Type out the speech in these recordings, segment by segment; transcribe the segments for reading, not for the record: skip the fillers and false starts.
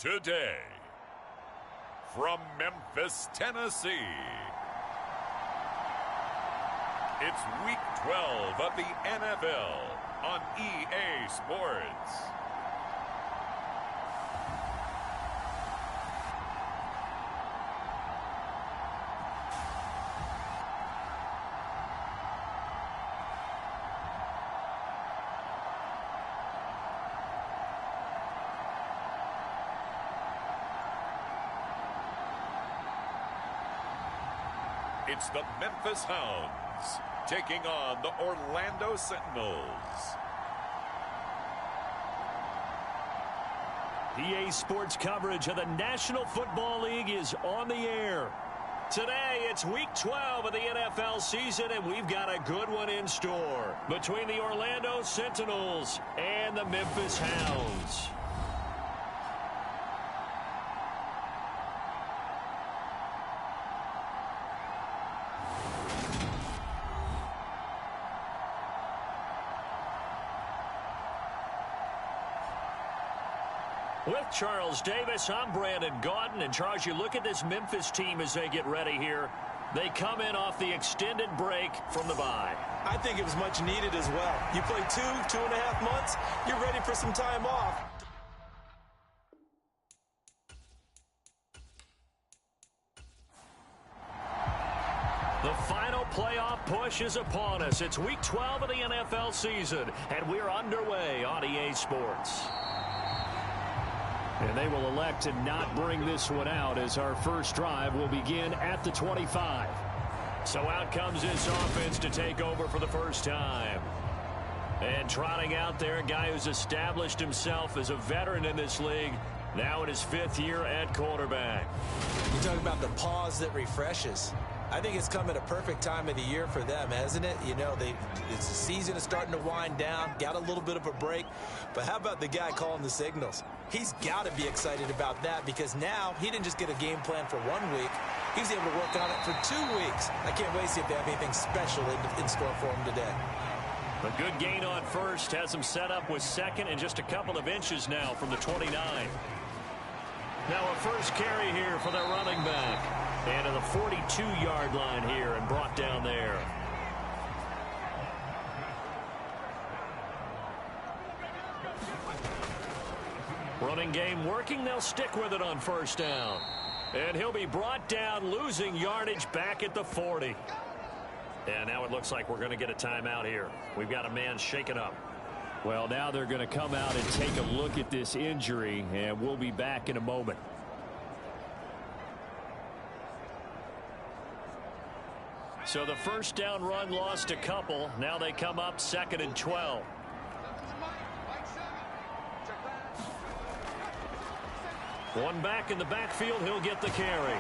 today. From Memphis, Tennessee, it's Week 12 of the NFL on EA Sports. It's the Memphis Hounds taking on the Orlando Sentinels. EA Sports coverage of the National Football League is on the air. Today, it's Week 12 of the NFL season, and we've got a good one in store between the Orlando Sentinels and the Memphis Hounds. With Charles Davis, I'm Brandon Gaudin. And Charles, you look at this Memphis team as they get ready here. They come in off the extended break from the bye. I think it was much needed as well. You play 2.5 months, you're ready for some time off. The final playoff push is upon us. It's Week 12 of the NFL season, and we're underway on EA Sports. And they will elect to not bring this one out as our first drive will begin at the 25. So out comes this offense to take over for the first time. And trotting out there, a guy who's established himself as a veteran in this league, now in his 5th year at quarterback. You talk about the pause that refreshes. I think it's come at a perfect time of the year for them, hasn't it? You know, the season is starting to wind down, got a little bit of a break. But how about the guy calling the signals? He's got to be excited about that because now he didn't just get a game plan for 1 week. He was able to work on it for 2 weeks. I can't wait to see if they have anything special in store for him today. A good gain on first has him set up with second and just a couple of inches now from the 29. Now a first carry here for their running back. And to the 42-yard line here and brought down there. Running game working. They'll stick with it on first down. And he'll be brought down, losing yardage back at the 40. And now it looks like we're going to get a timeout here. We've got a man shaken up. Well, now they're going to come out and take a look at this injury, and we'll be back in a moment. So the first down run lost a couple. Now they come up 2nd and 12. One back in the backfield. He'll get the carry.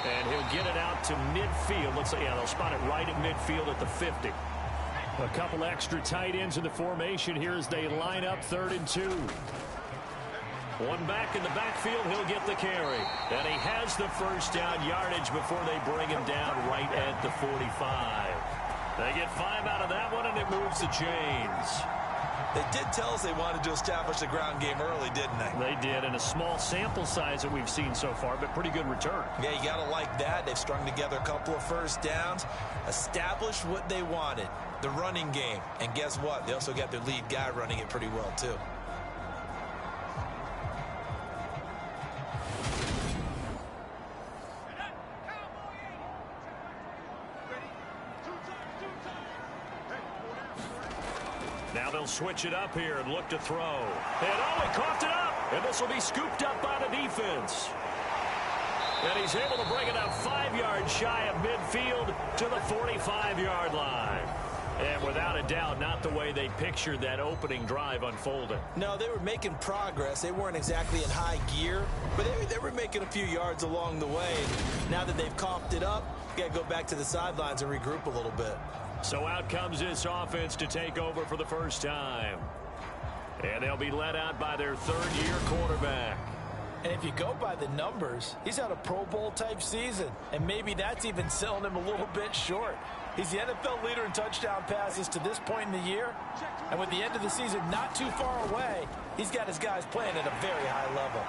And he'll get it out to midfield. Looks like, yeah, they'll spot it right at midfield at the 50. A couple extra tight ends in the formation here as they line up 3rd and 2. One back in the backfield, he'll get the carry. And he has the first down yardage before they bring him down right at the 45. They get 5 out of that one, and it moves the chains. They did tell us they wanted to establish the ground game early, didn't they? They did, and a small sample size that we've seen so far, but pretty good return. Yeah, you got to like that. They've strung together a couple of first downs, established what they wanted, the running game. And guess what? They also got their lead guy running it pretty well, too. Now they'll switch it up here and look to throw. And oh, he coughed it up. And this will be scooped up by the defense. And he's able to bring it up 5 yards shy of midfield to the 45-yard line. And without a doubt, not the way they pictured that opening drive unfolding. No, they were making progress. They weren't exactly in high gear, but they were making a few yards along the way. Now that they've coughed it up, you got to go back to the sidelines and regroup a little bit. So out comes this offense to take over for the first time. And they'll be led out by their 3rd-year quarterback. And if you go by the numbers, he's had a Pro Bowl-type season. And maybe that's even selling him a little bit short. He's the NFL leader in touchdown passes to this point in the year. And with the end of the season not too far away, he's got his guys playing at a very high level.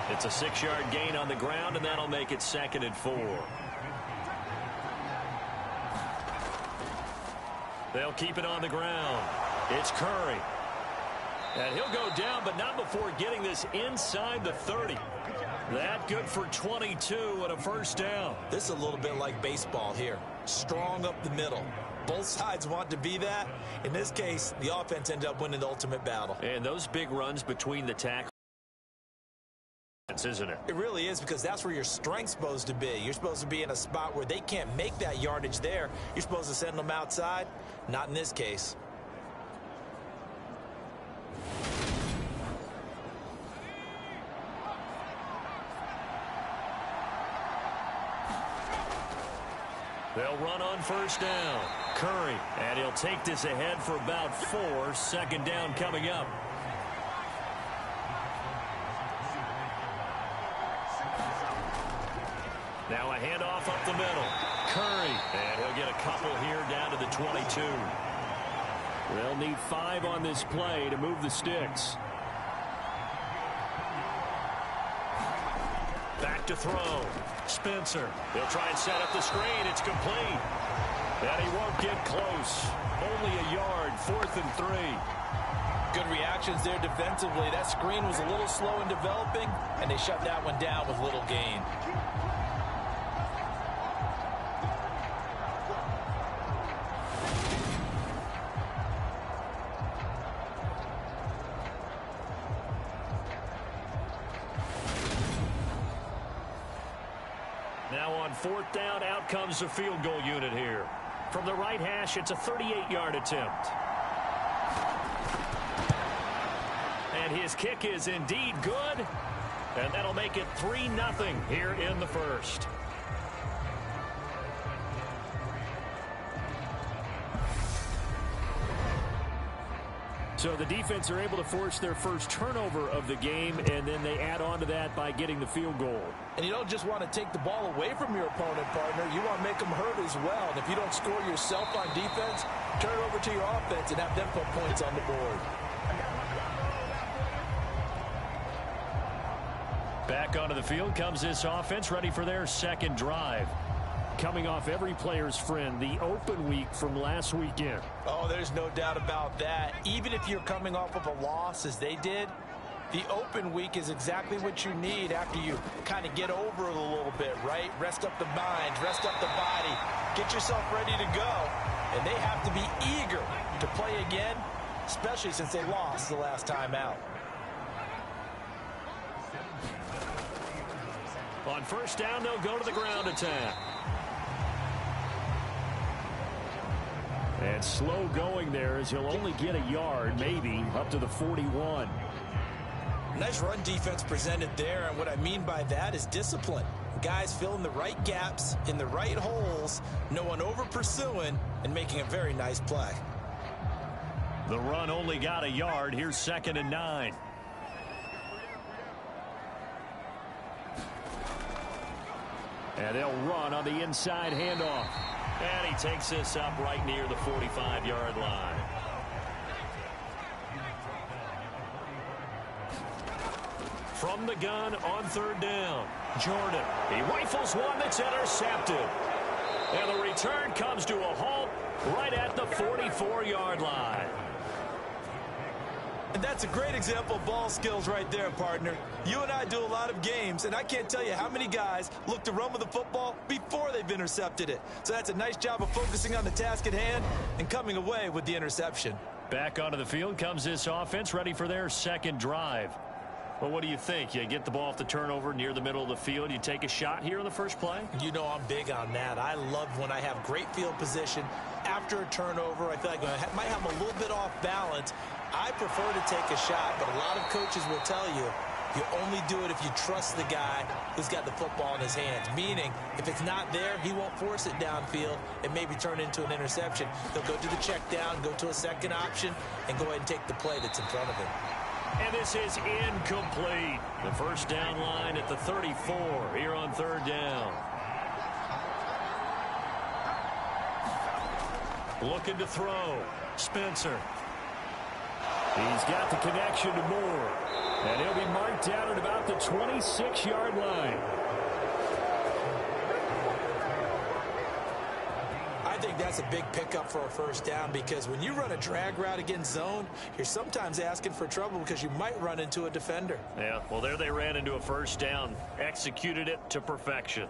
It's a 6-yard gain on the ground, and that'll make it 2nd and 4. They'll keep it on the ground. It's Curry. And he'll go down, but not before getting this inside the 30. That good for 22 and a first down. This is a little bit like baseball here. Strong up the middle. Both sides want to be that. In this case, the offense ended up winning the ultimate battle. And those big runs between the tackles, isn't it? It really is, because that's where your strength's supposed to be. You're supposed to be in a spot where they can't make that yardage there. You're supposed to send them outside. Not in this case. They'll run on first down. Curry, and he'll take this ahead for about 4. 2nd down coming up. Now a handoff up the middle. Curry, and he'll get a couple here down to the 22. They'll need 5 on this play to move the sticks. Back to throw. Spencer. He'll try and set up the screen. It's complete. And he won't get close. Only a yard. 4th and 3. Good reactions there defensively. That screen was a little slow in developing, and they shut that one down with little gain. Now on 4th down, out comes the field goal unit here. From the right hash, it's a 38-yard attempt. And his kick is indeed good. And that'll make it 3-0 here in the first. So the defense are able to force their first turnover of the game, and then they add on to that by getting the field goal. And you don't just want to take the ball away from your opponent, partner. You want to make them hurt as well. And if you don't score yourself on defense, turn it over to your offense and have them put points on the board. Back onto the field comes this offense, ready for their second drive. Coming off every player's friend, the open week from last weekend. Oh, there's no doubt about that. Even if you're coming off of a loss, as they did, the open week is exactly what you need after you kind of get over it a little bit, right? Rest up the mind, rest up the body, get yourself ready to go. And they have to be eager to play again, especially since they lost the last time out. On first down, they'll go to the ground attack. And slow going there, as he'll only get a yard, maybe, up to the 41. Nice run defense presented there, and what I mean by that is discipline. Guys filling the right gaps in the right holes, no one over pursuing, and making a very nice play. The run only got a yard. Here's 2nd and 9. And they'll run on the inside handoff. And he takes this up right near the 45-yard line. From the gun on 3rd down, Jordan. He rifles one that's intercepted. And the return comes to a halt right at the 44-yard line. And that's a great example of ball skills right there, partner. You and I do a lot of games, and I can't tell you how many guys look to run with the football before they've intercepted it. So that's a nice job of focusing on the task at hand and coming away with the interception. Back onto the field comes this offense, ready for their second drive. Well, what do you think? You get the ball off the turnover near the middle of the field. You take a shot here on the first play? You know I'm big on that. I love when I have great field position after a turnover. I feel like I might have them a little bit off balance. I prefer to take a shot, but a lot of coaches will tell you, you only do it if you trust the guy who's got the football in his hands. Meaning, if it's not there, he won't force it downfield and maybe turn it into an interception. He'll go to the check down, go to a second option, and go ahead and take the play that's in front of him. And this is incomplete. The first down line at the 34 here on 3rd down. Looking to throw. Spencer. He's got the connection to Moore. And he'll be marked down at about the 26-yard line. I think that's a big pickup for a first down, because when you run a drag route against zone, you're sometimes asking for trouble because you might run into a defender. Yeah, well, there they ran into a first down, executed it to perfection.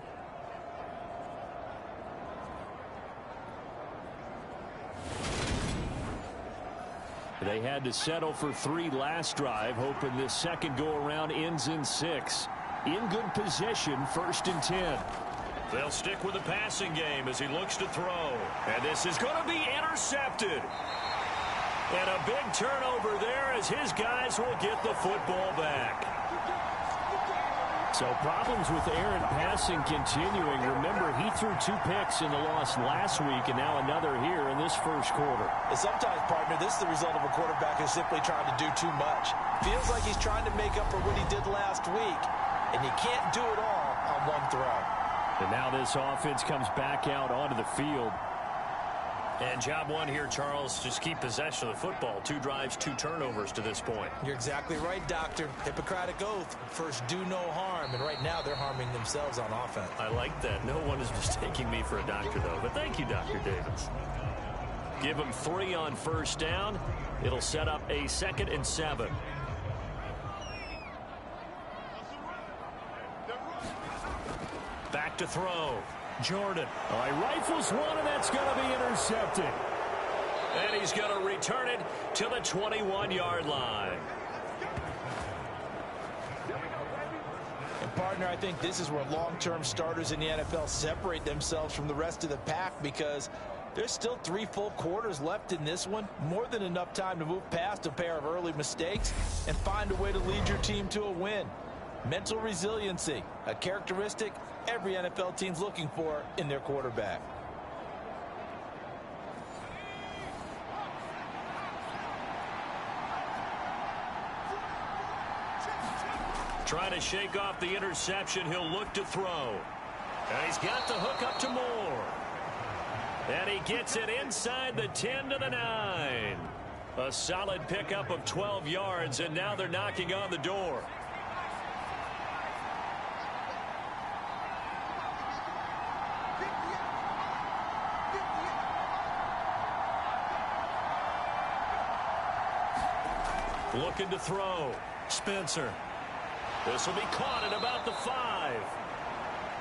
They had to settle for 3 last drive, hoping this second go-around ends in 6. In good position, 1st and 10. They'll stick with the passing game as he looks to throw. And this is going to be intercepted. And a big turnover there as his guys will get the football back. So problems with Aaron passing continuing. Remember, he threw 2 picks in the loss last week and now another here in this first quarter. And sometimes, partner, this is the result of a quarterback who's simply trying to do too much. Feels like he's trying to make up for what he did last week, and you can't do it all on one throw. And now this offense comes back out onto the field. And job one here, Charles, just keep possession of the football. 2 drives, 2 turnovers to this point. You're exactly right, Doctor. Hippocratic oath. First, do no harm. And right now, they're harming themselves on offense. I like that. No one is mistaking me for a doctor, though. But thank you, Dr. Davis. Give them 3 on first down. It'll set up a 2nd and 7. Back to throw. Jordan. He rifles one, and that's going to be intercepted. And he's going to return it to the 21-yard line. And, partner, I think this is where long-term starters in the NFL separate themselves from the rest of the pack, because there's still 3 full quarters left in this one. More than enough time to move past a pair of early mistakes and find a way to lead your team to a win. Mental resiliency, a characteristic every NFL team's looking for in their quarterback. Trying to shake off the interception. He'll look to throw. And he's got the hook up to Moore. And he gets it inside the 10 to the 9. A solid pickup of 12 yards, and now they're knocking on the door. Looking to throw. Spencer. This will be caught at about the 5.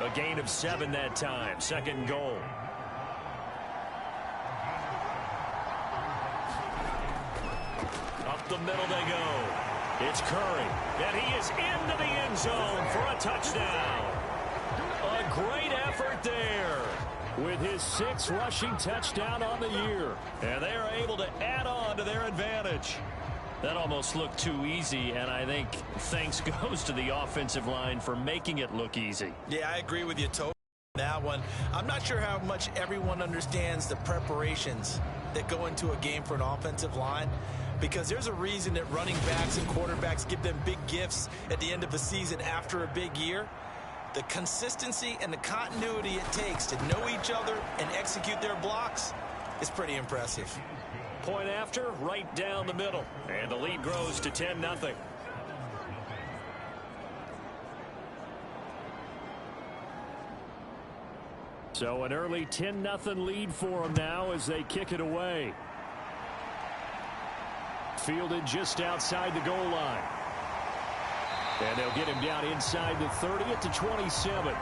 A gain of 7 that time. 2nd and goal. Up the middle they go. It's Curry. And he is into the end zone for a touchdown. A great effort there with his 6th rushing touchdown on the year. And they are able to add on to their advantage. That almost looked too easy, and I think thanks goes to the offensive line for making it look easy. Yeah, I agree with you totally on that one. I'm not sure how much everyone understands the preparations that go into a game for an offensive line, because there's a reason that running backs and quarterbacks give them big gifts at the end of the season after a big year. The consistency and the continuity it takes to know each other and execute their blocks is pretty impressive. Point after, right down the middle. And the lead grows to 10-0. So an early 10-0 lead for them now as they kick it away. Fielded just outside the goal line. And they'll get him down inside the 30 at the 27.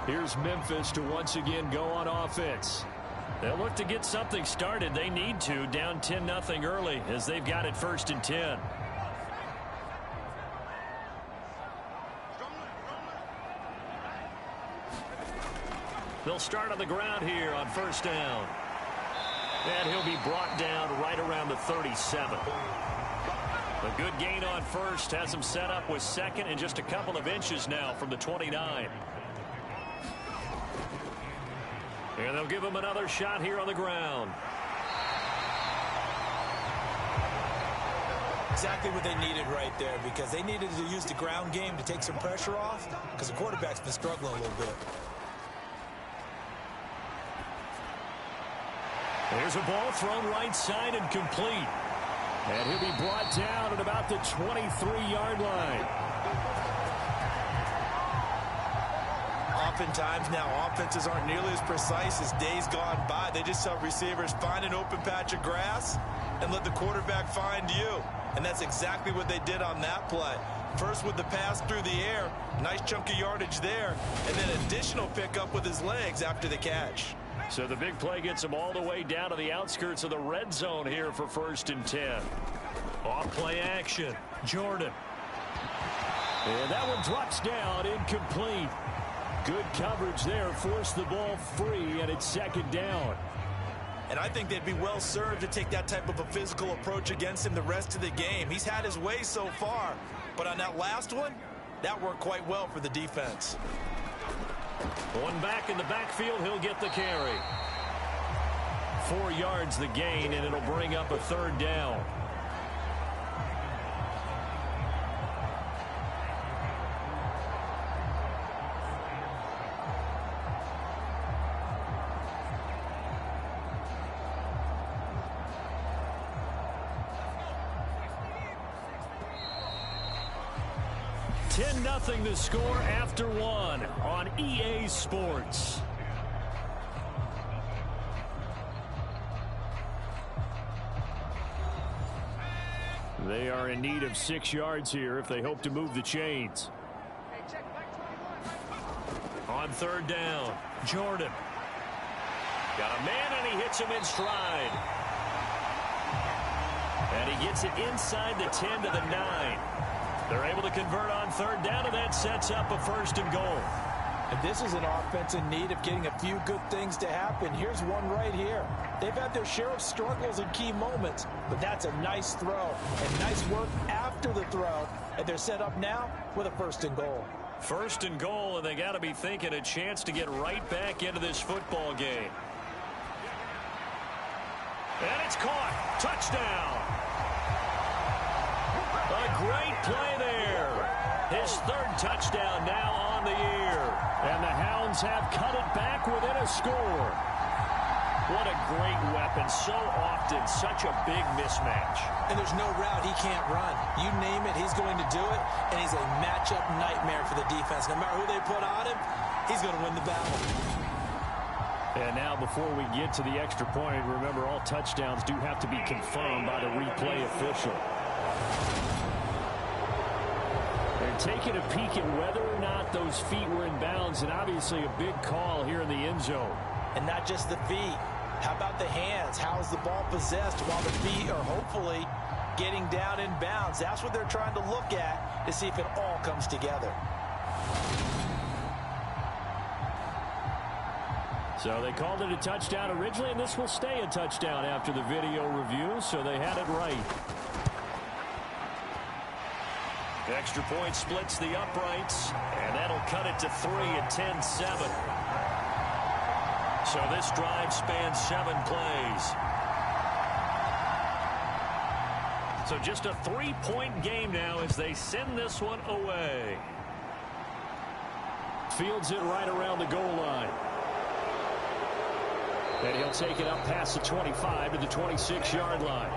Here's Memphis to once again go on offense. They'll look to get something started. They need to, down 10-0 early as they've got it 1st and 10. They'll start on the ground here on 1st down. And he'll be brought down right around the 37. A good gain on 1st has him set up with 2nd and just a couple of inches now from the 29. And they'll give him another shot here on the ground. Exactly what they needed right there, because they needed to use the ground game to take some pressure off, because the quarterback's been struggling a little bit. Here's a ball thrown right side and complete. And he'll be brought down at about the 23-yard line. Oftentimes now, offenses aren't nearly as precise as days gone by. They just tell receivers, find an open patch of grass and let the quarterback find you. And that's exactly what they did on that play. First with the pass through the air, nice chunk of yardage there, and then additional pickup with his legs after the catch. So the big play gets him all the way down to the outskirts of the red zone here for 1st and 10. Off play action. Jordan. And that one drops down, incomplete. Good coverage there, forced the ball free, and it's 2nd down. And I think they'd be well served to take that type of a physical approach against him the rest of the game. He's had his way so far, but on that last one, that worked quite well for the defense. One back in the backfield, he'll get the carry. 4 yards the gain, and it'll bring up a 3rd down. Nothing to score after 1 on EA Sports. They are in need of 6 yards here if they hope to move the chains. On 3rd down, Jordan. Got a man, and he hits him in stride. And he gets it inside the 10 to the 9. They're able to convert on 3rd down, and that sets up a 1st and goal. And this is an offense in need of getting a few good things to happen. Here's one right here. They've had their share of struggles in key moments, but that's a nice throw and nice work after the throw. And they're set up now with a 1st and goal. 1st and goal, and they got to be thinking a chance to get right back into this football game. And it's caught. Touchdown. A great play there. His 3rd touchdown now on the year. And the Hounds have cut it back within a score. What a great weapon. So often such a big mismatch. And there's no route he can't run. You name it, he's going to do it. And he's a matchup nightmare for the defense. No matter who they put on him, he's going to win the battle. And now before we get to the extra point, remember all touchdowns do have to be confirmed by the replay official. They're taking a peek at whether or not those feet were in bounds, and obviously a big call here in the end zone. And not just the feet. How about the hands? How's the ball possessed while the feet are hopefully getting down in bounds? That's what they're trying to look at to see if it all comes together. So they called it a touchdown originally, and this will stay a touchdown after the video review, so they had it right. The extra point splits the uprights, and that'll cut it to 3 at 10-7. So this drive spans 7 plays. So just a 3-point game now as they send this one away. Fields it right around the goal line. And he'll take it up past the 25 to the 26-yard line.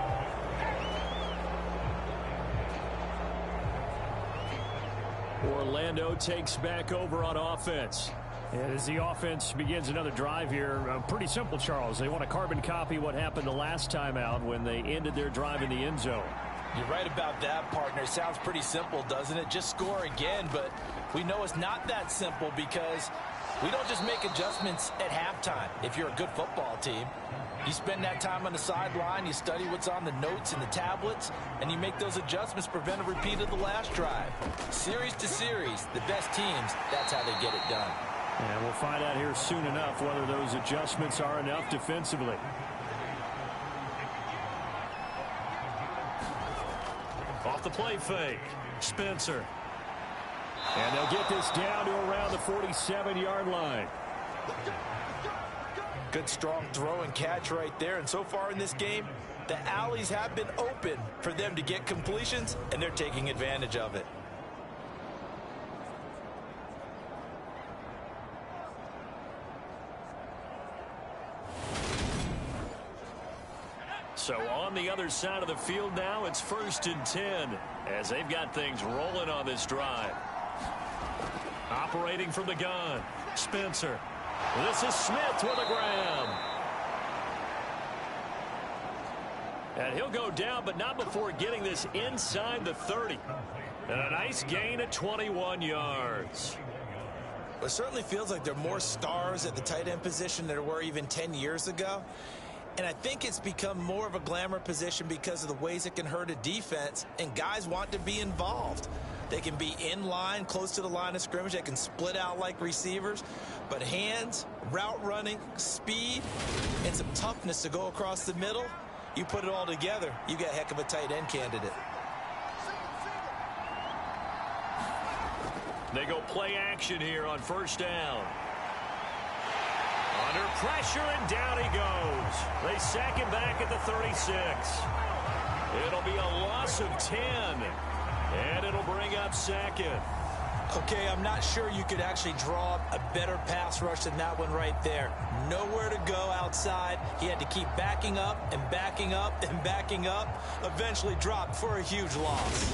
Orlando takes back over on offense. And as the offense begins another drive here, pretty simple, Charles. They want to carbon copy what happened the last time out when they ended their drive in the end zone. You're right about that, partner. Sounds pretty simple, doesn't it? Just score again, but we know it's not that simple because we don't just make adjustments at halftime. If you're a good football team, you spend that time on the sideline, you study what's on the notes and the tablets, and you make those adjustments, prevent a repeat of the last drive. Series to series, the best teams, that's how they get it done. And we'll find out here soon enough whether those adjustments are enough defensively. Off the play fake, Spencer. And they'll get this down to around the 47-yard line. Good strong throw and catch right there. And so far in this game, the alleys have been open for them to get completions, and they're taking advantage of it. So on the other side of the field now, it's 1st and 10 as they've got things rolling on this drive. Operating from the gun, Spencer. This is Smith with a grab. And he'll go down, but not before getting this inside the 30. And a nice gain at 21 yards. Well, it certainly feels like there are more stars at the tight end position than there were even 10 years ago. And I think it's become more of a glamour position because of the ways it can hurt a defense, and guys want to be involved. They can be in line, close to the line of scrimmage. They can split out like receivers. But hands, route running, speed, and some toughness to go across the middle, you put it all together, you got a heck of a tight end candidate. They go play action here on 1st down. Under pressure, and down he goes. They sack him back at the 36. It'll be a loss of 10. And it'll bring up 2nd. Okay, I'm not sure you could actually draw up a better pass rush than that one right there. Nowhere to go outside. He had to keep backing up and backing up and backing up. Eventually dropped for a huge loss.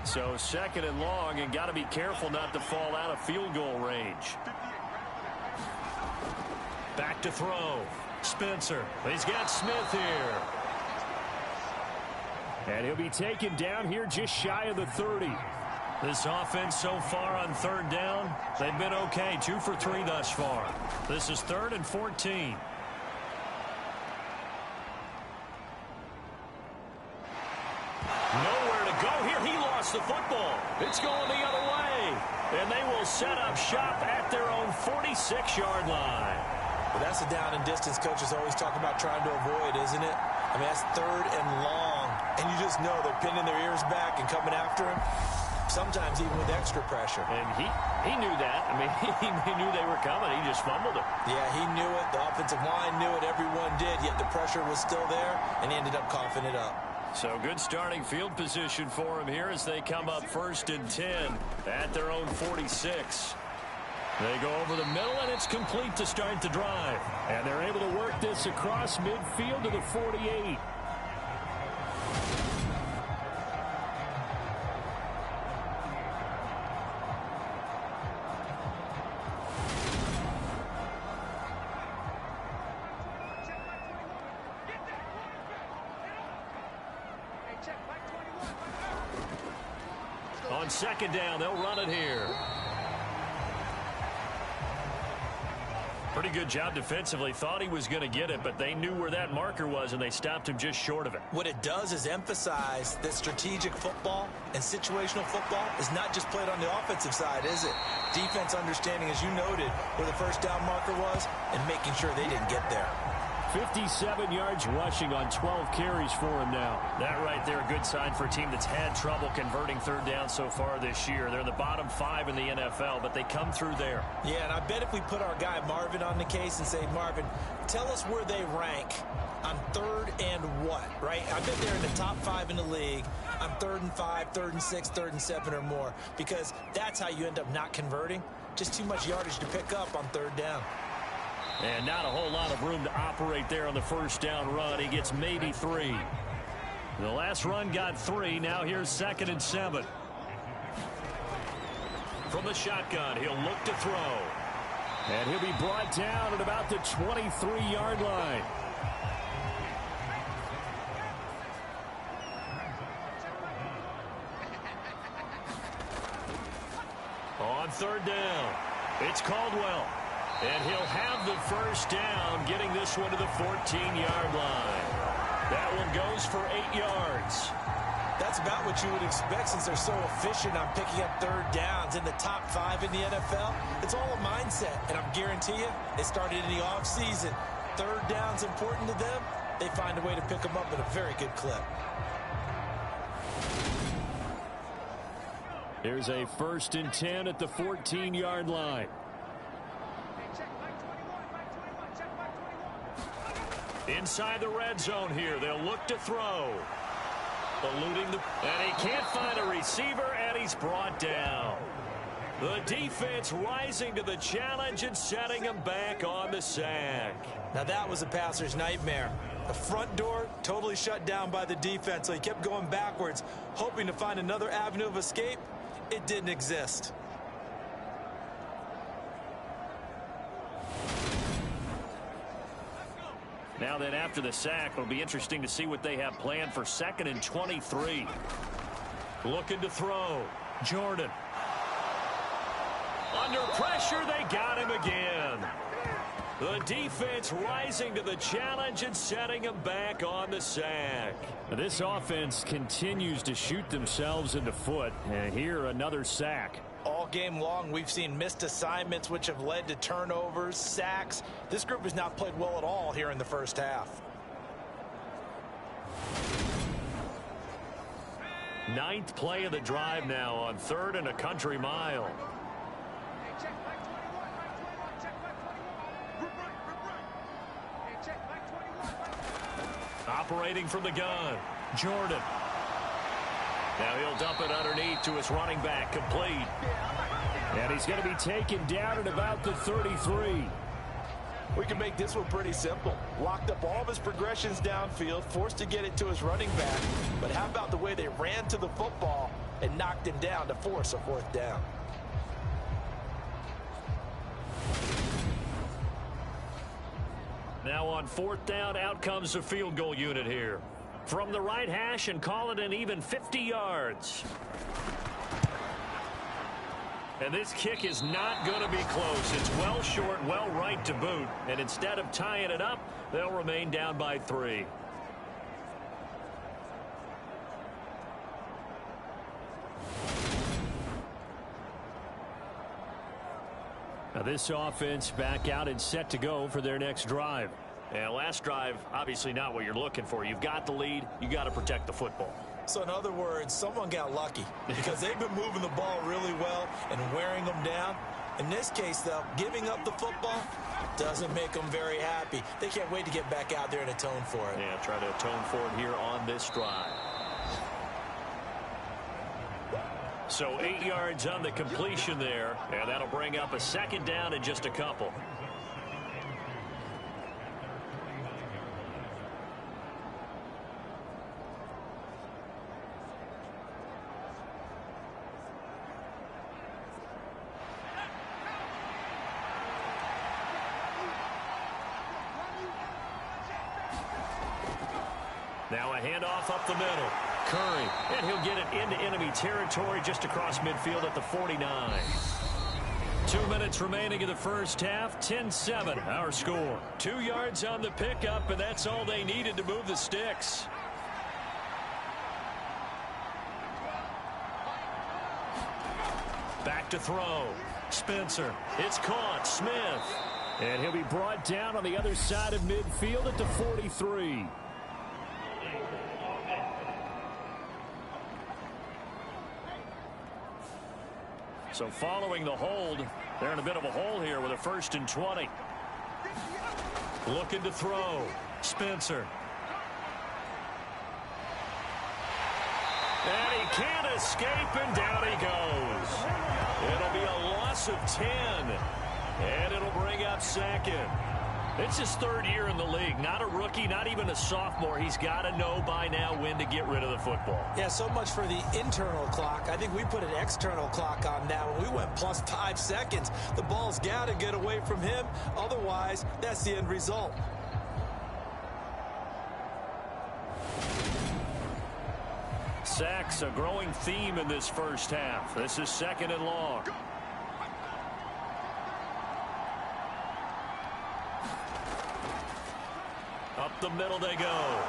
So 2nd and long, and got to be careful not to fall out of field goal range. Back to throw. Spencer. He's got Smith here. And he'll be taken down here just shy of the 30. This offense so far on 3rd down, they've been okay. 2 for 3 thus far. This is 3rd and 14. Nowhere to go here. He lost the football. It's going the other way. And they will set up shop at their own 46-yard line. Well, that's a down and distance coaches always talk about trying to avoid, isn't it? I mean, that's 3rd and long. And you just know they're pinning their ears back and coming after him. Sometimes even with extra pressure. And he knew that. I mean, he knew they were coming. He just fumbled it. Yeah, he knew it. The offensive line knew it. Everyone did. Yet the pressure was still there, and he ended up coughing it up. So good starting field position for him here as they come up 1st and 10 at their own 46. They go over the middle, and it's complete to start the drive. And they're able to work this across midfield to the 48. On 2nd down, they'll run it here. Pretty good job defensively. Thought he was going to get it, but they knew where that marker was, and they stopped him just short of it. What it does is emphasize that strategic football and situational football is not just played on the offensive side, is it? Defense understanding, as you noted, where the 1st down marker was and making sure they didn't get there. 57 yards rushing on 12 carries for him now. That right there, a good sign for a team that's had trouble converting 3rd down so far this year. They're in the bottom 5 in the NFL, but they come through there. Yeah, and I bet if we put our guy Marvin on the case and say, Marvin, tell us where they rank on 3rd and what, right? I bet they're in the top 5 in the league on 3rd and 5, 3rd and 6, 3rd and 7 or more, because that's how you end up not converting. Just too much yardage to pick up on 3rd down. And not a whole lot of room to operate there on the 1st down run. He gets maybe 3. The last run got 3. Now here's 2nd and 7. From the shotgun, he'll look to throw. And he'll be brought down at about the 23-yard line. On 3rd down, it's Caldwell. And he'll have the 1st down, getting this one to the 14-yard line. That one goes for 8 yards. That's about what you would expect since they're so efficient on picking up 3rd downs in the top 5 in the NFL. It's all a mindset, and I guarantee you, they started in the offseason. 3rd down's important to them. They find a way to pick them up at a very good clip. Here's a 1st and 10 at the 14-yard line. Inside the red zone here. They'll look to throw. Eluding the... And he can't find a receiver, and he's brought down. The defense rising to the challenge and setting him back on the sack. Now that was a passer's nightmare. The front door totally shut down by the defense, so he kept going backwards, hoping to find another avenue of escape. It didn't exist. Now then, after the sack, it'll be interesting to see what they have planned for 2nd and 23. Looking to throw. Jordan. Under pressure, they got him again. The defense rising to the challenge and setting him back on the sack. This offense continues to shoot themselves in the foot. And here, another sack. All game long, we've seen missed assignments, which have led to turnovers, sacks. This group has not played well at all here in the first half. 9th play of the drive now on 3rd and a country mile. Operating from the gun, Jordan. Now he'll dump it underneath to his running back, complete. And he's going to be taken down at about the 33. We can make this one pretty simple. Locked up all of his progressions downfield, forced to get it to his running back. But how about the way they ran to the football and knocked him down to force a 4th down? Now on 4th down, out comes the field goal unit here. From the right hash and call it an even 50 yards. And this kick is not going to be close. It's well short, well right to boot. And instead of tying it up, they'll remain down by 3. Now this offense back out and set to go for their next drive. And last drive, obviously not what you're looking for. You've got the lead. You got to protect the football. So in other words, someone got lucky because they've been moving the ball really well and wearing them down. In this case, though, giving up the football doesn't make them very happy. They can't wait to get back out there and atone for it. Yeah, try to atone for it here on this drive. So 8 yards on the completion there, and that'll bring up a 2nd down in just a couple. Now a handoff up the middle. Curry, and he'll get it into enemy territory just across midfield at the 49. 2 minutes remaining in the first half. 10-7 our score. 2 yards on the pickup, and that's all they needed to move the sticks. Back to throw. Spencer. It's caught. Smith. And he'll be brought down on the other side of midfield at the 43. So following the hold, they're in a bit of a hole here with a 1st and 20. Looking to throw. Spencer. And he can't escape, and down he goes. It'll be a loss of 10, and it'll bring up 2nd. It's his 3rd year in the league. Not a rookie, not even a sophomore. He's got to know by now when to get rid of the football. Yeah, so much for the internal clock. I think we put an external clock on now. When we went plus 5 seconds, the ball's got to get away from him. Otherwise, that's the end result. Sacks, a growing theme in this first half. This is 2nd and long. Up the middle they go.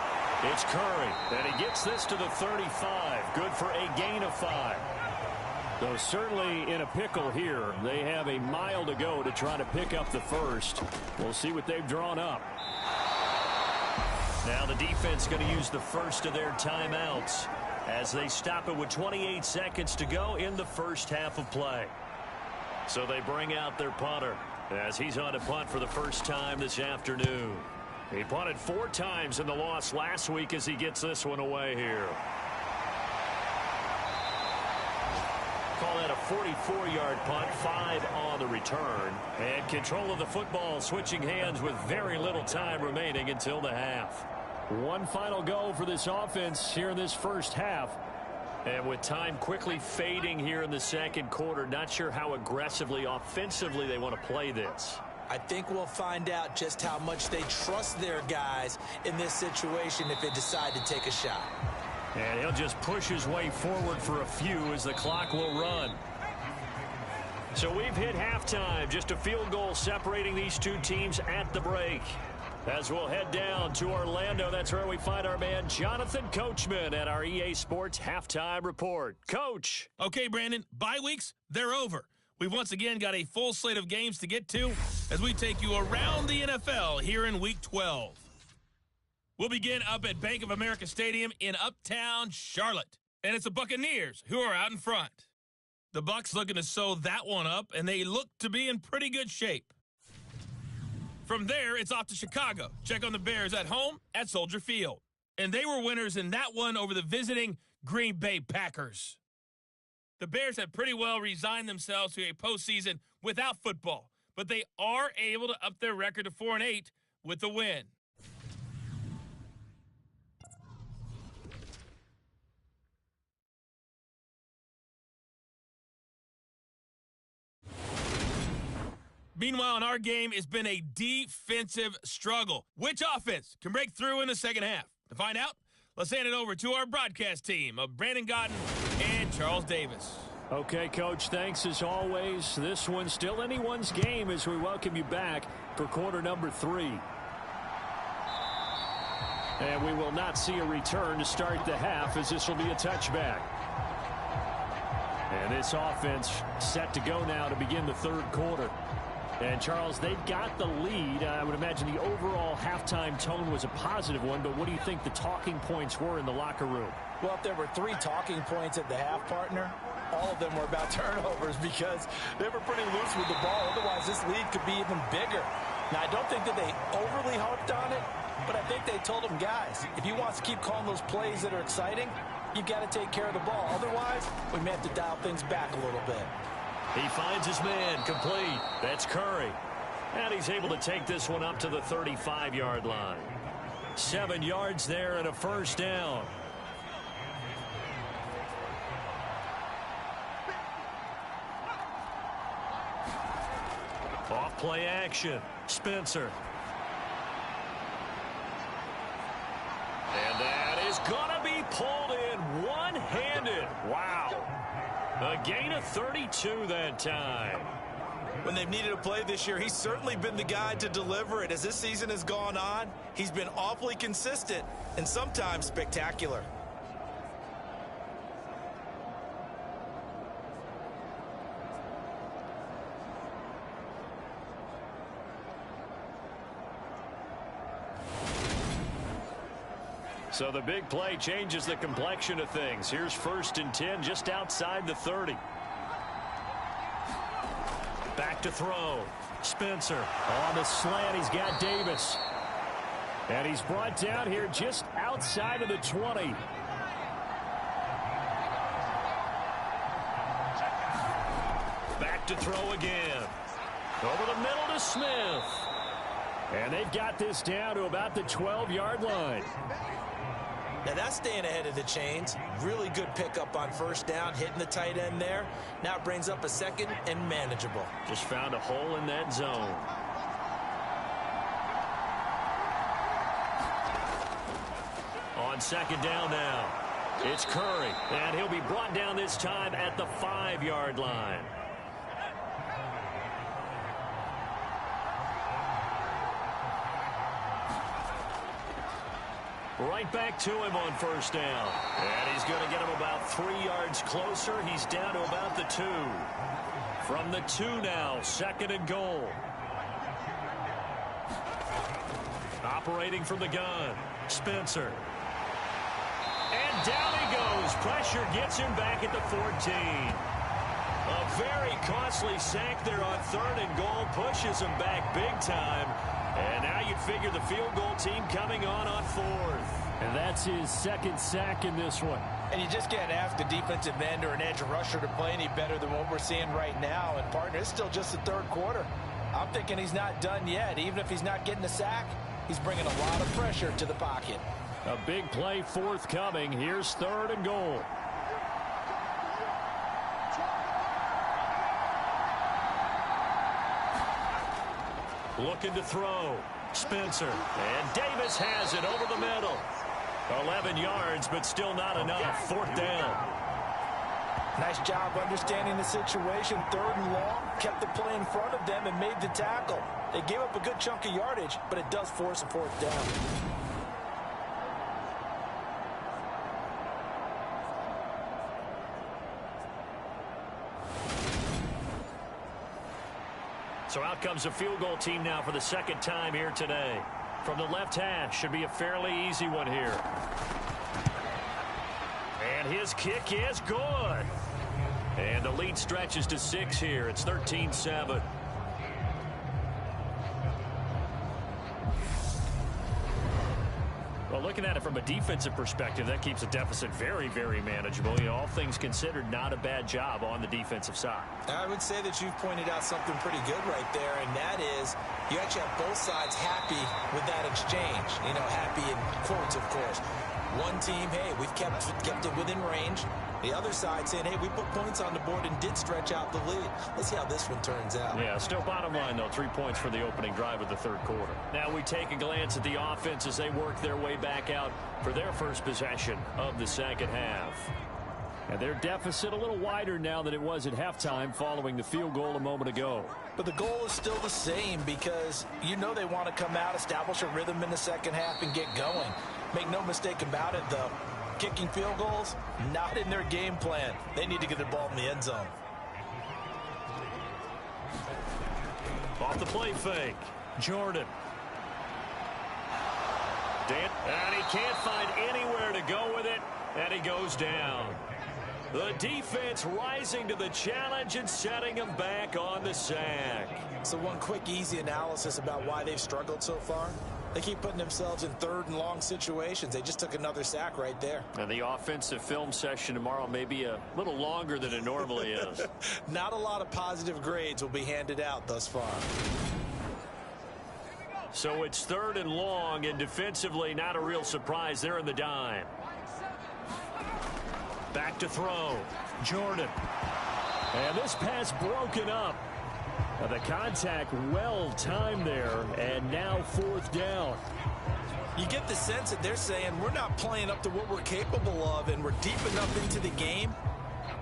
It's Curry, and he gets this to the 35. Good for a gain of 5. Though certainly in a pickle here. They have a mile to go to try to pick up the first. We'll see what they've drawn up. Now the defense going to use the first of their timeouts as they stop it with 28 seconds to go in the first half of play. So they bring out their punter as he's on a punt for the first time this afternoon. He punted 4 times in the loss last week as he gets this one away here. Call that a 44-yard punt, 5 on the return. And control of the football switching hands with very little time remaining until the half. One final go for this offense here in this first half. And with time quickly fading here in the second quarter, not sure how aggressively, offensively they want to play this. I think we'll find out just how much they trust their guys in this situation if they decide to take a shot. And he'll just push his way forward for a few as the clock will run. So we've hit halftime. Just a field goal separating these two teams at the break. As we'll head down to Orlando, that's where we find our man Jonathan Coachman at our EA Sports Halftime Report. Coach. Okay, Brandon, bye weeks, they're over. We've once again got a full slate of games to get to as we take you around the NFL here in Week 12. We'll begin up at Bank of America Stadium in Uptown Charlotte. And it's the Buccaneers who are out in front. The Bucs looking to sew that one up, and they look to be in pretty good shape. From there, it's off to Chicago. Check on the Bears at home at Soldier Field. And they were winners in that one over the visiting Green Bay Packers. The Bears have pretty well resigned themselves to a postseason without football, but they are able to up their record to 4-8 with the win. Meanwhile, in our game, it's been a defensive struggle. Which offense can break through in the second half? To find out, let's hand it over to our broadcast team of Brandon Godden and Charles Davis. Okay, Coach, thanks as always. This one's still anyone's game as we welcome you back for quarter number 3. And we will not see a return to start the half as this will be a touchback. And this offense set to go now to begin the third quarter. And, Charles, they've got the lead. I would imagine the overall halftime tone was a positive one, but what do you think the talking points were in the locker room? Well, if there were 3 talking points at the half, partner, all of them were about turnovers because they were pretty loose with the ball. Otherwise, this lead could be even bigger. Now, I don't think that they overly harped on it, but I think they told them, guys, if you want to keep calling those plays that are exciting, you've got to take care of the ball. Otherwise, we may have to dial things back a little bit. He finds his man complete. That's Curry. And he's able to take this one up to the 35-yard line. 7 yards there and a first down. Off play action. Spencer. And that is going to be pulled in one-handed. Wow. A gain of 32 that time. When they've needed a play this year, he's certainly been the guy to deliver it. As this season has gone on, he's been awfully consistent and sometimes spectacular. So the big play changes the complexion of things. Here's 1st and 10 just outside the 30. Back to throw. Spencer on the slant. He's got Davis. And he's brought down here just outside of the 20. Back to throw again. Over the middle to Smith. And they've got this down to about the 12-yard line. Now that's staying ahead of the chains. Really good pickup on first down, hitting the tight end there. Now it brings up a second and manageable. Just found a hole in that zone. On second down now, it's Curry. And he'll be brought down this time at the 5-yard line. Right back to him on first down. And he's going to get him about 3 yards closer. He's down to about the 2. From the 2 now, 2nd and goal. Operating from the gun, Spencer. And down he goes. Pressure gets him back at the 14. A very costly sack there on 3rd and goal. Pushes him back big time. And now you'd figure the field goal team coming on 4th. And that's his 2nd sack in this one. And you just can't ask a defensive end or an edge rusher to play any better than what we're seeing right now. And, partner, it's still just the 3rd quarter. I'm thinking he's not done yet. Even if he's not getting a sack, He's bringing a lot of pressure to the pocket. A big play forthcoming. Here's 3rd and goal. Looking to throw. Spencer. And Davis has it over the middle. 11 yards, but still not enough. 4th down. Nice job understanding the situation. 3rd and long. Kept the play in front of them and made the tackle. They gave up a good chunk of yardage, but it does force a 4th down. So out comes a field goal team now for the 2nd time here today. From the left hash, should be a fairly easy one here. And his kick is good. And the lead stretches to 6 here. It's 13-7. Well, looking at it from a defensive perspective, that keeps the deficit very, very manageable. You know, all things considered, not a bad job on the defensive side. I would say that you've pointed out something pretty good right there, and that is you actually have both sides happy with that exchange. You know, happy in quotes, of course. One team, hey, we've kept it within range. The other side saying, hey, we put points on the board and did stretch out the lead. Let's see how this one turns out. Yeah, still bottom line, though, 3 points for the opening drive of the 3rd quarter. Now we take a glance at the offense as they work their way back out for their first possession of the 2nd half. And their deficit a little wider now than it was at halftime following the field goal a moment ago. But the goal is still the same because you know they want to come out, establish a rhythm in the 2nd half, and get going. Make no mistake about it, though. Kicking field goals, not in their game plan. They need to get the ball in the end zone. Off the play fake. Jordan. And he can't find anywhere to go with it, and he goes down. The defense rising to the challenge and setting him back on the sack. So one quick, easy analysis about why they've struggled so far. They keep putting themselves in 3rd and long situations. They just took another sack right there. And the offensive film session tomorrow may be a little longer than it normally is. Not a lot of positive grades will be handed out thus far. So it's 3rd and long, and defensively not a real surprise. They're in the dime. Back to throw. Jordan. And this pass broken up. The contact well timed there, and now 4th down. You get the sense that they're saying we're not playing up to what we're capable of, and we're deep enough into the game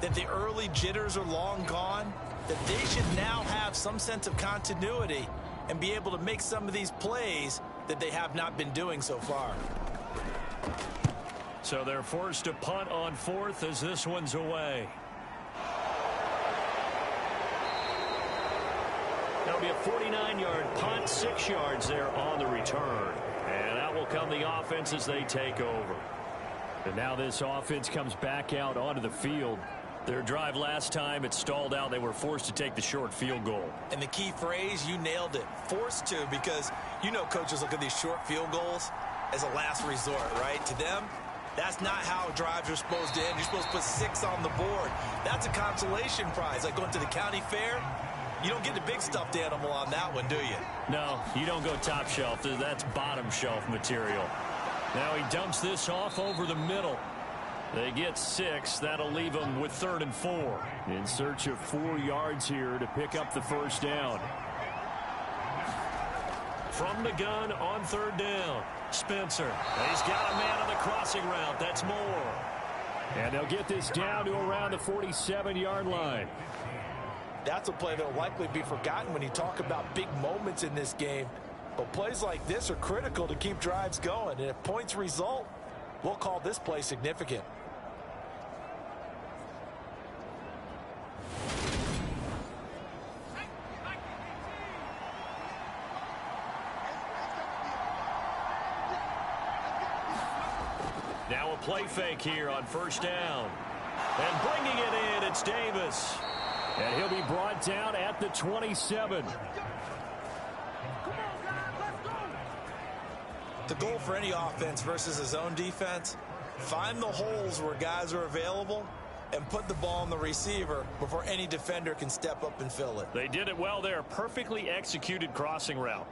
that the early jitters are long gone, that they should now have some sense of continuity and be able to make some of these plays that they have not been doing so far. So they're forced to punt on 4th as this one's away. That'll be a 49-yard punt, 6 yards there on the return. And out will come the offense as they take over. And now this offense comes back out onto the field. Their drive last time, it stalled out. They were forced to take the short field goal. And the key phrase, you nailed it, forced to, because you know coaches look at these short field goals as a last resort, right? To them, that's not how drives are supposed to end. You're supposed to put 6 on the board. That's a consolation prize, like going to the county fair. You don't get the big stuffed animal on that one, do you? No, you don't go top shelf. That's bottom shelf material. Now he dumps this off over the middle. They get 6. That'll leave them with 3rd and 4. In search of 4 yards here to pick up the 1st down. From the gun on 3rd down. Spencer. He's got a man on the crossing route. That's Moore. And they'll get this down to around the 47-yard line. That's a play that will likely be forgotten when you talk about big moments in this game. But plays like this are critical to keep drives going. And if points result, we'll call this play significant. Now a play fake here on 1st down. And bringing it in, it's Davis. And he'll be brought down at the 27. The goal for any offense versus a zone defense, find the holes where guys are available and put the ball on the receiver before any defender can step up and fill it. They did it well there. Perfectly executed crossing route.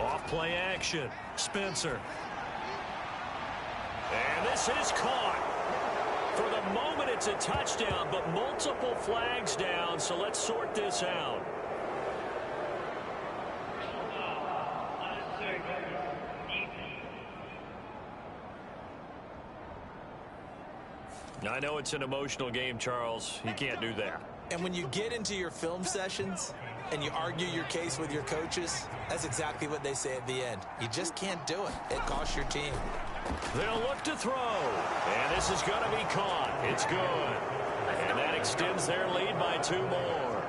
Off play action. Spencer. And this is caught. For the moment, it's a touchdown, but multiple flags down, so let's sort this out. I know it's an emotional game, Charles. You can't do that. And when you get into your film sessions and you argue your case with your coaches, that's exactly what they say at the end. You just can't do it. It costs your team. They'll look to throw. And this is going to be caught. It's good. And that extends their lead by 2 more.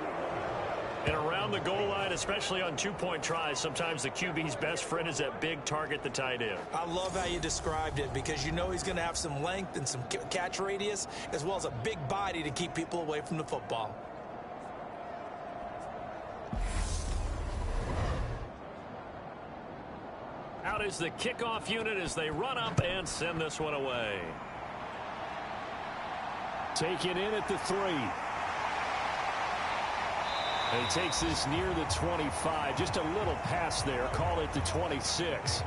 And around the goal line, especially on 2-point tries, sometimes the QB's best friend is that big target, the tight end. I love how you described it because you know he's going to have some length and some catch radius as well as a big body to keep people away from the football. Out is the kickoff unit as they run up and send this one away. Take it in at the 3. And he takes this near the 25. Just a little pass there. Call it the 26.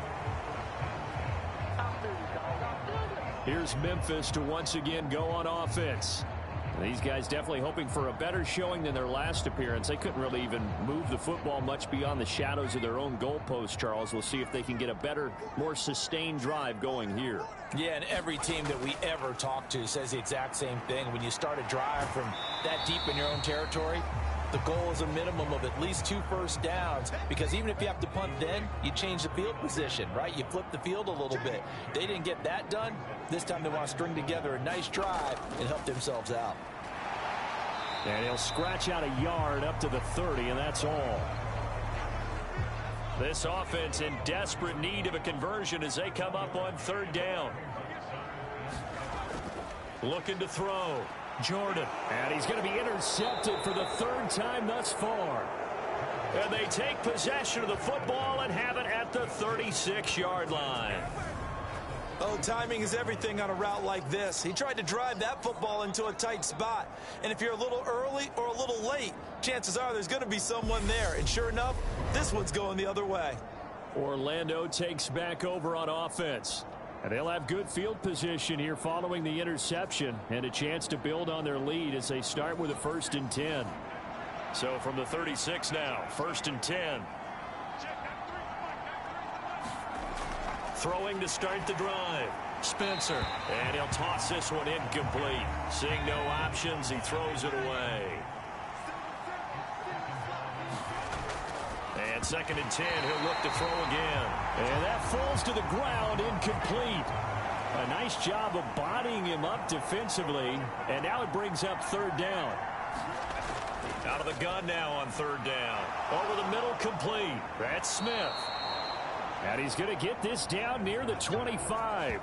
Here's Memphis to once again go on offense. These guys definitely hoping for a better showing than their last appearance. They couldn't really even move the football much beyond the shadows of their own goalpost, Charles. We'll see if they can get a better, more sustained drive going here. Yeah, and every team that we ever talk to says the exact same thing. When you start a drive from that deep in your own territory, the goal is a minimum of at least 2 first downs, because even if you have to punt then, you change the field position, right? You flip the field a little bit. They didn't get that done. This time they want to string together a nice drive and help themselves out. And he'll scratch out a yard up to the 30, and that's all. This offense in desperate need of a conversion as they come up on 3rd down. Looking to throw. Jordan. And he's going to be intercepted for the 3rd time thus far. And they take possession of the football and have it at the 36-yard line. Oh, timing is everything on a route like this. He tried to drive that football into a tight spot. And if you're a little early or a little late, chances are there's going to be someone there. And sure enough, this one's going the other way. Orlando takes back over on offense. And they'll have good field position here following the interception and a chance to build on their lead as they start with a 1st and 10. So from the 36 now, 1st and 10. Throwing to start the drive. Spencer. And he'll toss this one incomplete. Seeing no options, he throws it away. And 2nd and 10, he'll look to throw again. And that falls to the ground, incomplete. A nice job of bodying him up defensively. And now it brings up 3rd down. Out of the gun now on 3rd down. Over the middle, complete. That's Smith. And he's going to get this down near the 25.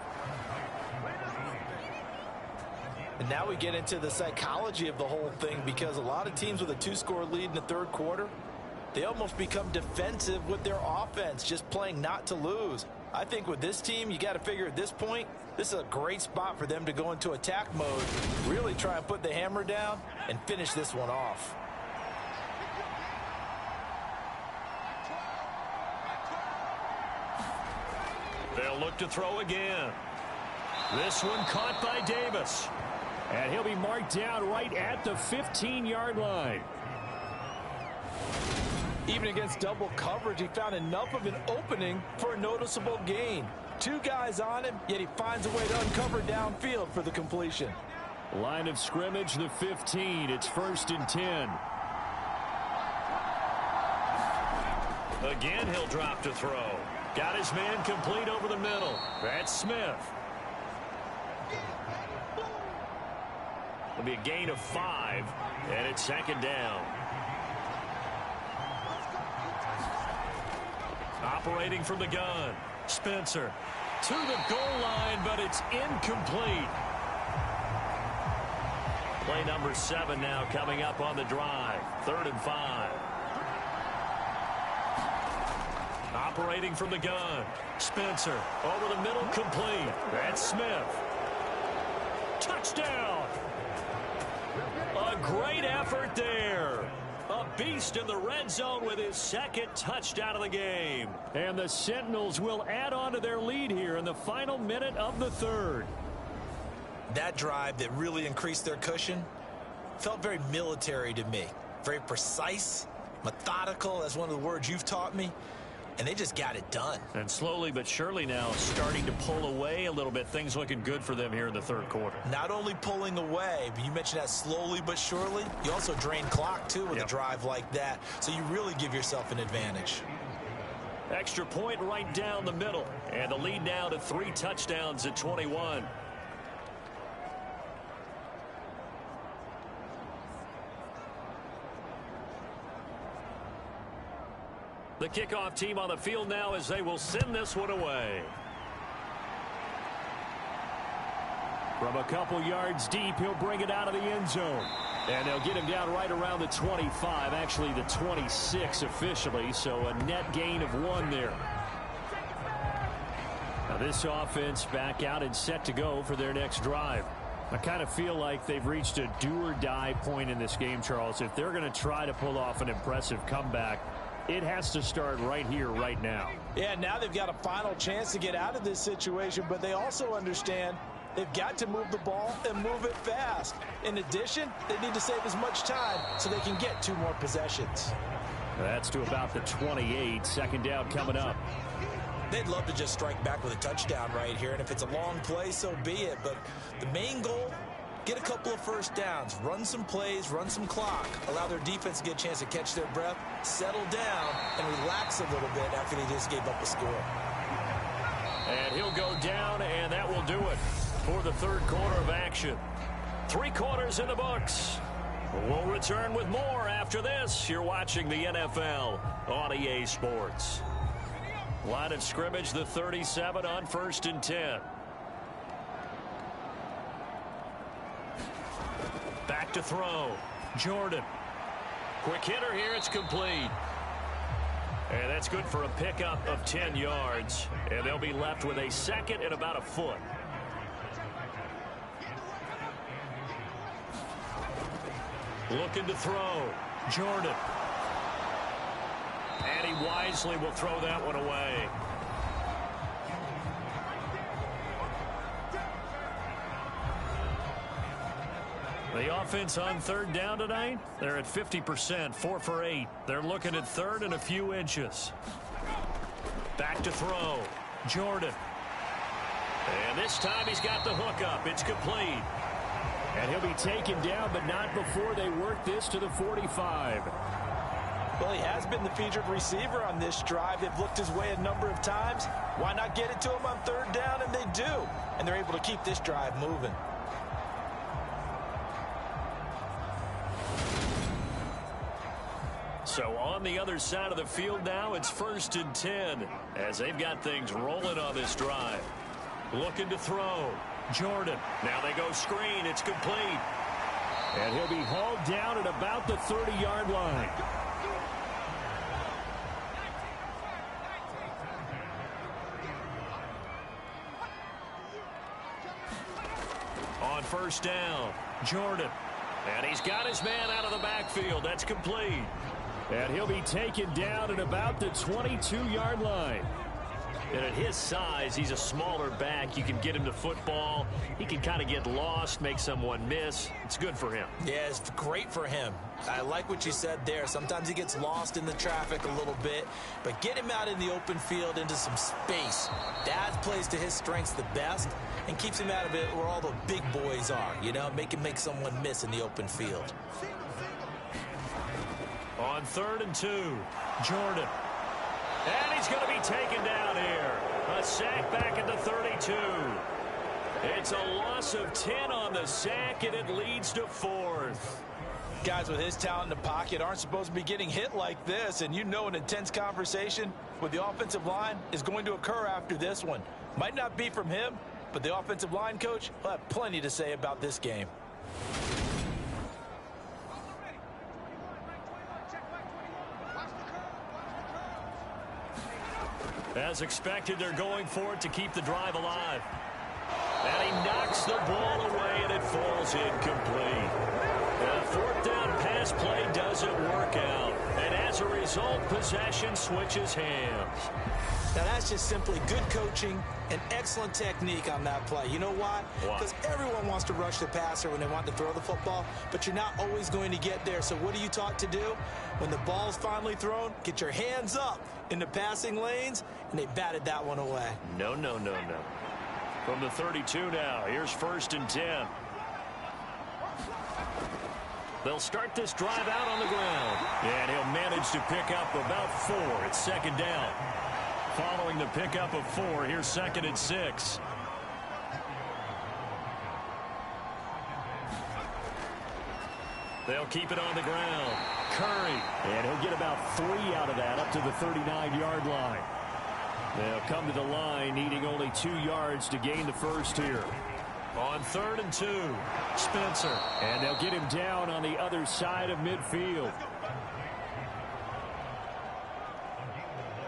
And now we get into the psychology of the whole thing, because a lot of teams with a 2-score lead in the 3rd quarter, they almost become defensive with their offense, just playing not to lose. I think with this team, you got to figure at this point, this is a great spot for them to go into attack mode, really try and put the hammer down and finish this one off. They'll look to throw again. This one caught by Davis. And he'll be marked down right at the 15-yard line. Even against double coverage, he found enough of an opening for a noticeable gain. 2 guys on him, yet he finds a way to uncover downfield for the completion. Line of scrimmage, the 15. It's 1st and 10. Again, he'll drop to throw. Got his man complete over the middle. That's Smith. It'll be a gain of 5, and it's 2nd down. Operating from the gun. Spencer to the goal line, but it's incomplete. Play number 7 now coming up on the drive. 3rd and 5. Operating from the gun. Spencer over the middle, complete. That's Smith. Touchdown! A great effort there. A beast in the red zone with his second touchdown of the game. And the Sentinels will add on to their lead here in the final minute of the third. That drive that really increased their cushion felt very military to me. Very precise, methodical, that's one of the words you've taught me. And they just got it done. And slowly but surely now starting to pull away a little bit. Things looking good for them here in the third quarter. Not only pulling away, but you mentioned that slowly but surely. You also drain clock, too, with a drive like that. So you really give yourself an advantage. Extra point right down the middle. And the lead now to 3 touchdowns at 21. The kickoff team on the field now as they will send this one away. From a couple yards deep, he'll bring it out of the end zone. And they'll get him down right around the 25, actually the 26 officially, so a net gain of 1 there. Now this offense back out and set to go for their next drive. I kind of feel like they've reached a do-or-die point in this game, Charles. If they're going to try to pull off an impressive comeback, it has to start right here, right now. Yeah, now they've got a final chance to get out of this situation, but they also understand they've got to move the ball and move it fast. In addition, they need to save as much time so they can get 2 more possessions. That's to about the 28. Second down coming up. They'd love to just strike back with a touchdown right here, and if it's a long play, so be it. But the main goal, get a couple of first downs, run some plays, run some clock, allow their defense to get a chance to catch their breath, settle down, and relax a little bit after they just gave up a score. And he'll go down, and that will do it for the third quarter of action. 3 quarters in the books. We'll return with more after this. You're watching the NFL on EA Sports. Line of scrimmage, the 37 on 1st and 10. Back to throw. Jordan. Quick hitter here. It's complete. And that's good for a pickup of 10 yards. And they'll be left with a second and about a foot. Looking to throw. Jordan. And he wisely will throw that one away. The offense on 3rd down tonight, they're at 50%, 4 for 8. They're looking at 3rd and a few inches. Back to throw. Jordan. And this time he's got the hook up. It's complete. And he'll be taken down, but not before they work this to the 45. Well, he has been the featured receiver on this drive. They've looked his way a number of times. Why not get it to him on 3rd down? And they do. And they're able to keep this drive moving. So on the other side of the field now, it's 1st and 10 as they've got things rolling on this drive. Looking to throw. Jordan. Now they go screen. It's complete. And he'll be hauled down at about the 30-yard line. On 1st down, Jordan. And he's got his man out of the backfield. That's complete. And he'll be taken down at about the 22-yard line. And at his size, he's a smaller back. You can get him the football. He can kind of get lost, make someone miss. It's good for him. Yeah, it's great for him. I like what you said there. Sometimes he gets lost in the traffic a little bit, but get him out in the open field into some space. That plays to his strengths the best and keeps him out of it where all the big boys are, you know, make someone miss in the open field. On 3rd and 2, Jordan. And he's going to be taken down here. A sack back at the 32. It's a loss of 10 on the sack, and it leads to 4th. Guys with his talent in the pocket aren't supposed to be getting hit like this, and you know an intense conversation with the offensive line is going to occur after this one. Might not be from him, but the offensive line coach will have plenty to say about this game. As expected, they're going for it to keep the drive alive. And he knocks the ball away, and it falls incomplete. The fourth down pass play doesn't work out. And as a result, possession switches hands. Now, that's just simply good coaching and excellent technique on that play. You know why? Because everyone wants to rush the passer when they want to throw the football, but you're not always going to get there. So what are you taught to do? When the ball's finally thrown, get your hands up in the passing lanes, and they batted that one away. No. From the 32 now, here's 1st and 10. They'll start this drive out on the ground. And he'll manage to pick up about 4. It's 2nd down. Following the pickup of 4, here's 2nd and 6. They'll keep it on the ground. Curry. And he'll get about 3 out of that up to the 39-yard line. They'll come to the line needing only 2 yards to gain the first here. On 3rd and 2, Spencer. And they'll get him down on the other side of midfield.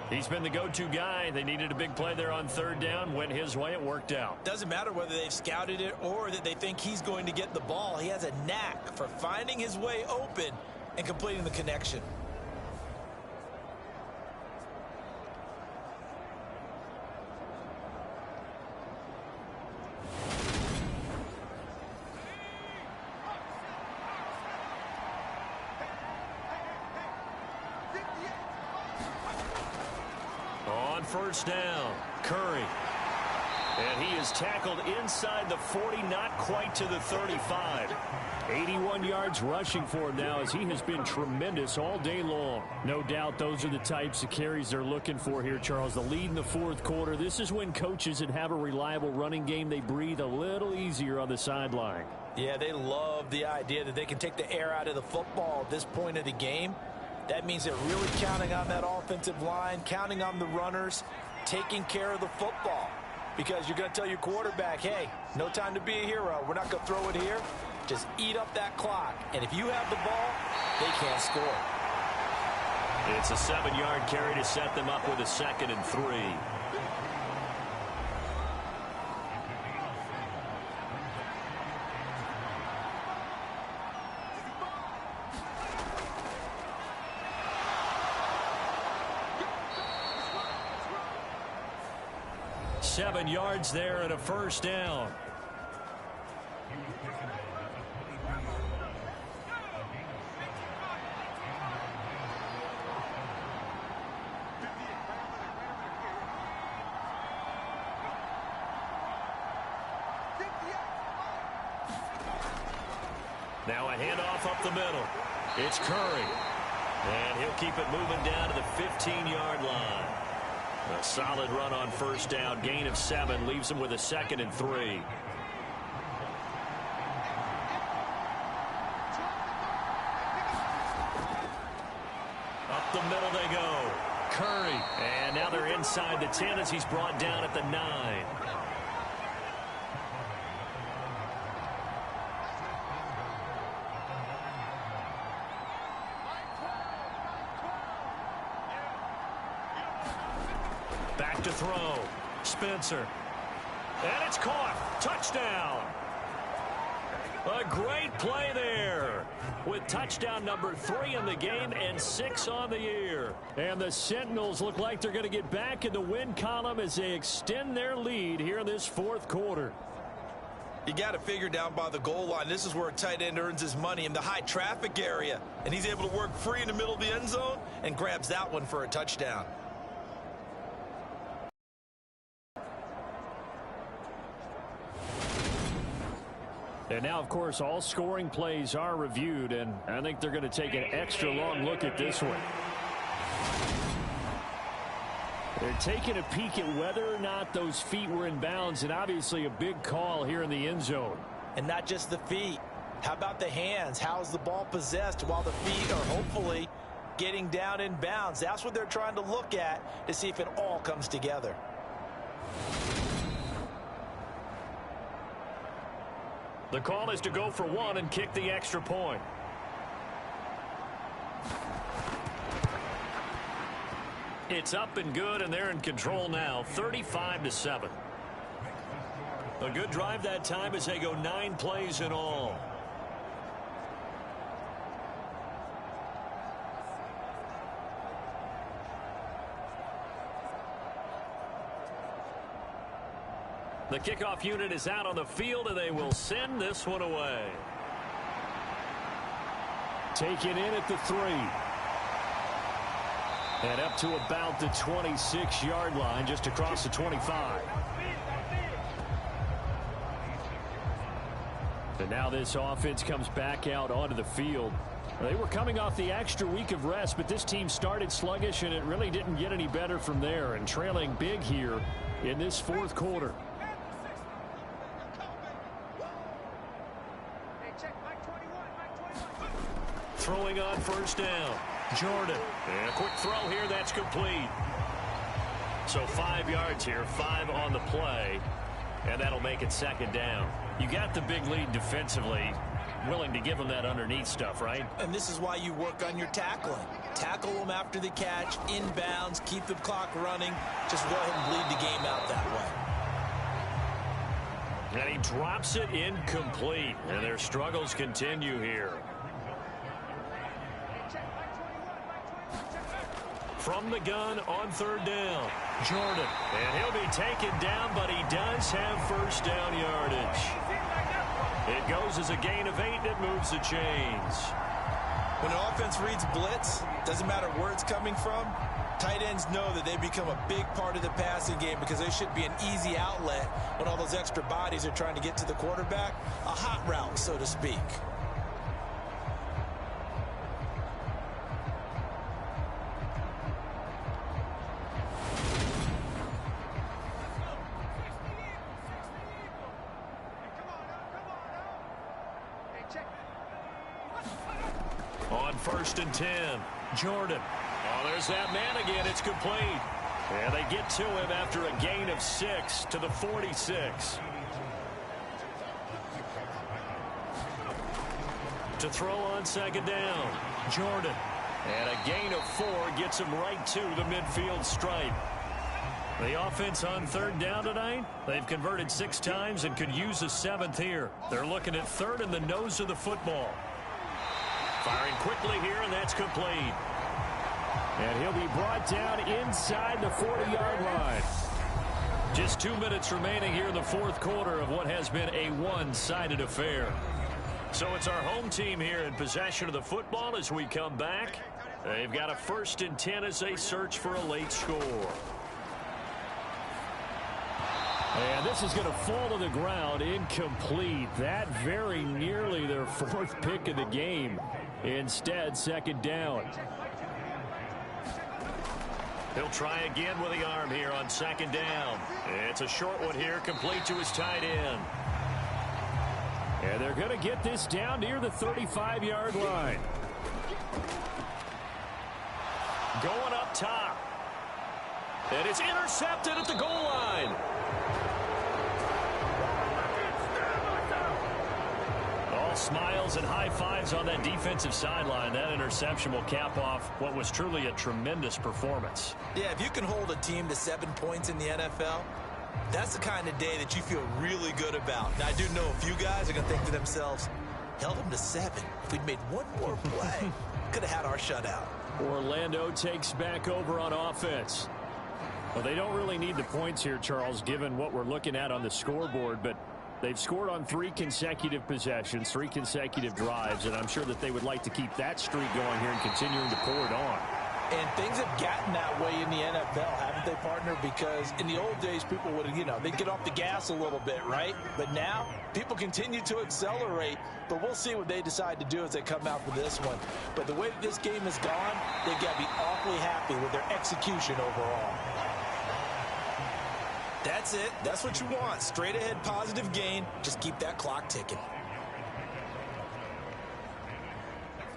He's been the go-to guy. They needed a big play there on 3rd down. Went his way. It worked out. Doesn't matter whether they've scouted it or that they think he's going to get the ball. He has a knack for finding his way open and completing the connection. On 1st down, Curry. And he is tackled inside the 40, not quite to the 35. 81 yards rushing for him now as he has been tremendous all day long. No doubt those are the types of carries they're looking for here, Charles. The lead in the 4th quarter. This is when coaches that have a reliable running game, they breathe a little easier on the sideline. Yeah, they love the idea that they can take the air out of the football at this point of the game. That means they're really counting on that offensive line, counting on the runners, taking care of the football. Because you're going to tell your quarterback, hey, no time to be a hero. We're not going to throw it here. Just eat up that clock. And if you have the ball, they can't score. It's a 7-yard carry to set them up with a 2nd and 3. Seven yards there and a 1st down. Now a handoff up the middle. It's Curry. And he'll keep it moving down to the 15-yard line. A solid run on 1st down. Gain of 7 leaves him with a 2nd and 3. Up the middle they go. Curry. And now they're inside the 10 as he's brought down at the 9. Back to throw. Spencer. And it's caught. Touchdown. A great play there. With touchdown number 3 in the game and 6 on the year. And the Sentinels look like they're going to get back in the win column as they extend their lead here in this 4th quarter. You got to figure down by the goal line. This is where a tight end earns his money, in the high traffic area. And he's able to work free in the middle of the end zone and grabs that one for a touchdown. And now, of course, all scoring plays are reviewed, and I think they're going to take an extra long look at this one. They're taking a peek at whether or not those feet were in bounds, and obviously a big call here in the end zone. And not just the feet. How about the hands? How is the ball possessed while the feet are hopefully getting down in bounds? That's what they're trying to look at to see if it all comes together. The call is to go for 1 and kick the extra point. It's up and good, and they're in control now, 35-7. A good drive that time as they go 9 plays in all. The kickoff unit is out on the field, and they will send this one away. Taken in at the 3. And up to about the 26-yard line, just across the 25. And now this offense comes back out onto the field. They were coming off the extra week of rest, but this team started sluggish, and it really didn't get any better from there. And trailing big here in this fourth quarter. Throwing on first down. Jordan. And a quick throw here. That's complete. So 5 yards here. 5 on the play. And that'll make it second down. You got the big lead defensively. Willing to give them that underneath stuff, right? And this is why you work on your tackling. Tackle them after the catch, inbounds, keep the clock running. Just go ahead and bleed the game out that way. And he drops it incomplete. And their struggles continue here. From the gun on third down, Jordan. And he'll be taken down, but he does have first down yardage. It goes as a gain of 8, and it moves the chains. When an offense reads blitz, doesn't matter where it's coming from, tight ends know that they become a big part of the passing game because they should be an easy outlet when all those extra bodies are trying to get to the quarterback. A hot route, so to speak. On first and 10, Jordan. Oh, there's that man again. It's complete. And they get to him after a gain of 6 to the 46. To throw on second down, Jordan. And a gain of 4 gets him right to the midfield stripe. The offense on third down tonight, they've converted 6 times and could use a 7th here. They're looking at third in the nose of the football. Firing quickly here, and that's complete. And he'll be brought down inside the 40-yard line. Just 2 minutes remaining here in the fourth quarter of what has been a one-sided affair. So it's our home team here in possession of the football as we come back. They've got a first and 10 as they search for a late score. And this is going to fall to the ground incomplete. That very nearly their 4th pick of the game. Instead, second down. He'll try again with the arm here on second down. It's a short one here, complete to his tight end. And they're going to get this down near the 35-yard line. Going up top. And it's intercepted at the goal line. Smiles and high fives on that defensive sideline. That interception will cap off what was truly a tremendous performance. Yeah, if you can hold a team to 7 points in the NFL, that's the kind of day that you feel really good about. Now, I do know a few guys are going to think to themselves, held them to 7. If we'd made one more play, could have had our shutout. Orlando takes back over on offense. Well, they don't really need the points here, Charles, given what we're looking at on the scoreboard, but they've scored on 3 consecutive possessions, 3 consecutive drives, and I'm sure that they would like to keep that streak going here and continuing to pour it on. And things have gotten that way in the NFL, haven't they, partner? Because in the old days, people would, they'd get off the gas a little bit, right? But now, people continue to accelerate, but we'll see what they decide to do as they come out for this one. But the way that this game has gone, they've got to be awfully happy with their execution overall. That's it. That's what you want. Straight ahead positive gain. Just keep that clock ticking.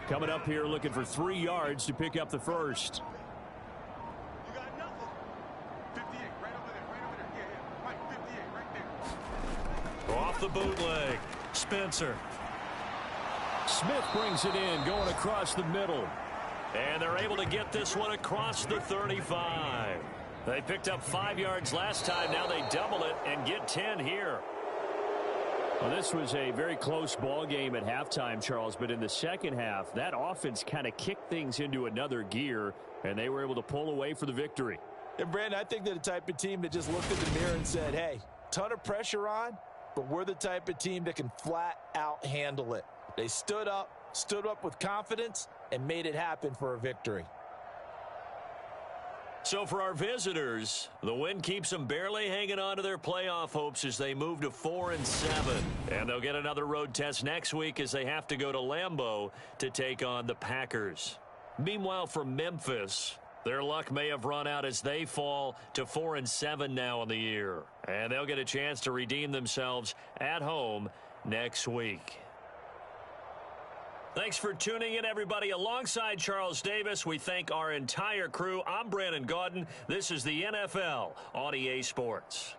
Coming up here looking for 3 yards to pick up the first. You got nothing. 58, right over there. Yeah. Right, 58, right there. Off the bootleg. Spencer. Smith brings it in, going across the middle. And they're able to get this one across the 35. They picked up 5 yards last time. Now they double it and get 10 here. Well, this was a very close ball game at halftime, Charles, but in the second half, that offense kind of kicked things into another gear, and they were able to pull away for the victory. And, Brandon, I think they're the type of team that just looked in the mirror and said, hey, ton of pressure on, but we're the type of team that can flat out handle it. They stood up with confidence, and made it happen for a victory. So for our visitors, the win keeps them barely hanging on to their playoff hopes as they move to 4-7. And they'll get another road test next week as they have to go to Lambeau to take on the Packers. Meanwhile, for Memphis, their luck may have run out as they fall to 4-7 now in the year. And they'll get a chance to redeem themselves at home next week. Thanks for tuning in, everybody. Alongside Charles Davis, we thank our entire crew. I'm Brandon Gaudin. This is the NFL on EA Sports.